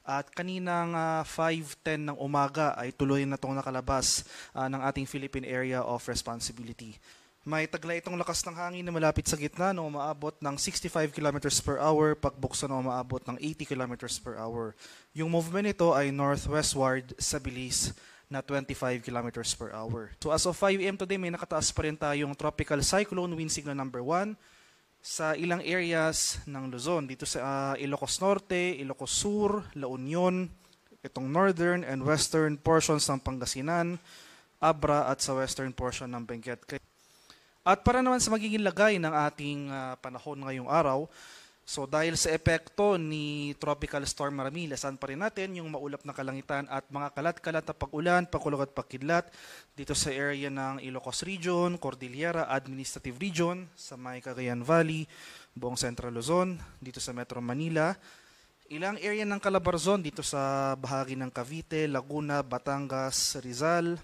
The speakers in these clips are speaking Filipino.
At kaninang 5:10 ng umaga ay tuloy na itong nakalabas ng ating Philippine Area of Responsibility. May taglay itong lakas ng hangin na malapit sa gitna na umaabot ng 65 kilometers per hour, pagbuksan na umaabot ng 80 kilometers per hour. Yung movement nito ay northwestward sa bilis na 25 kilometers per hour. So as of 5 AM today, may nakataas pa rin tayong tropical cyclone wind signal number 1 sa ilang areas ng Luzon. Dito sa Ilocos Norte, Ilocos Sur, La Union, itong northern and western portions ng Pangasinan, Abra at sa western portion ng Benguet. At para naman sa magiging lagay ng ating panahon ngayong araw, so dahil sa epekto ni Tropical Storm Marami, lasan pa rin natin yung maulap na kalangitan at mga kalat-kalat na pag-ulan, pagkulog at pagkidlat dito sa area ng Ilocos Region, Cordillera Administrative Region, sa may Cagayan Valley, buong Central Luzon, dito sa Metro Manila, ilang area ng Calabarzon dito sa bahagi ng Cavite, Laguna, Batangas, Rizal,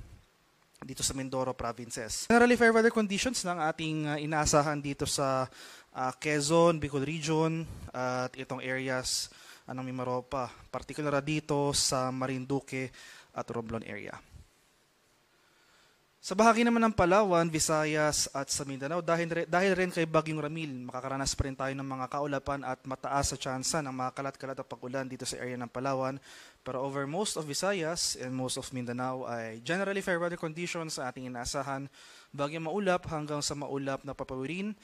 dito sa Mindoro provinces. Generally fair weather conditions ng ating inaasahan dito sa Quezon, Bicol Region at itong areas ng Mimaropa, particular dito sa Marinduque at Romblon area. Sa bahagi naman ng Palawan, Visayas at sa Mindanao, dahil rin kay Bagyong Ramil, makakaranas pa rin tayo ng mga kaulapan at mataas sa tsansa ng mga kalat-kalat at pag-ulan dito sa area ng Palawan. Pero over most of Visayas and most of Mindanao ay generally fair weather conditions sa ating inaasahan, bagyong maulap hanggang sa maulap na papawirin.